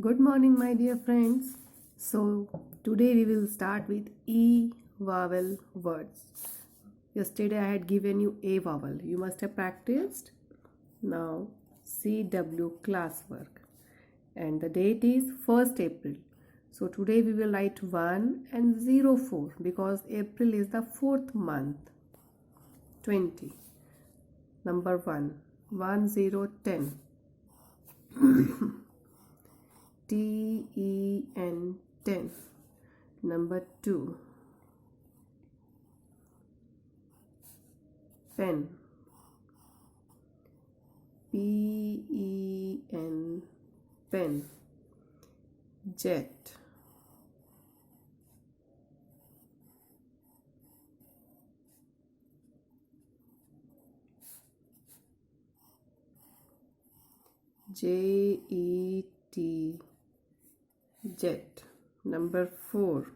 Good morning, my dear friends. So, today we will start with E vowel words. Yesterday I had given you A vowel. You must have practiced. Now, CW classwork. And the date is 1st April. So, today we will write 1 and 04 because April is the 4th month. 20. Number 1. 1010. TEN 10. Number 2. Pen. PEN pen. Jet. JET jet. Number 4.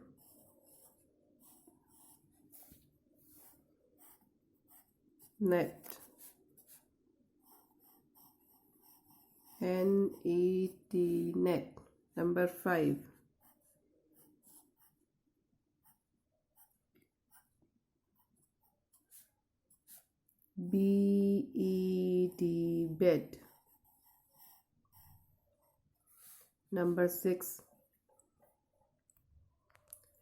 Net. NET net. Number 5. BED bed. Number 6.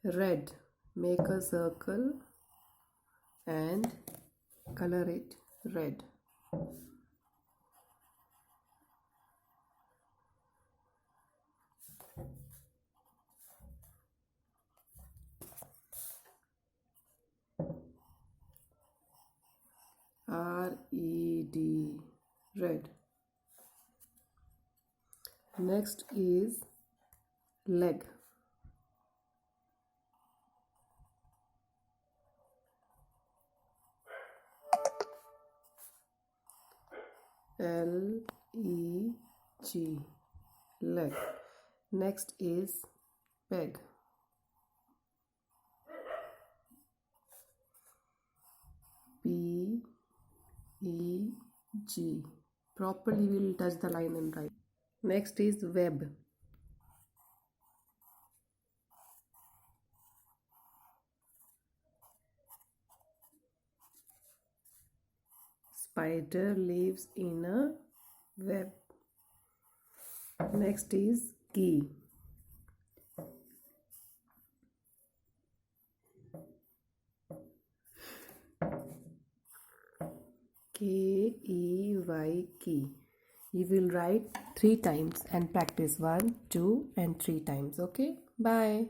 Red. Make a circle and color it red. RED red. Next is leg. LEG leg. Next is peg. PEG. Properly we will touch the line and write. Next is web. Spider lives in a web. Next is key. KEY key. You will write 3 times and practice 1, 2 and 3 times. Okay, bye.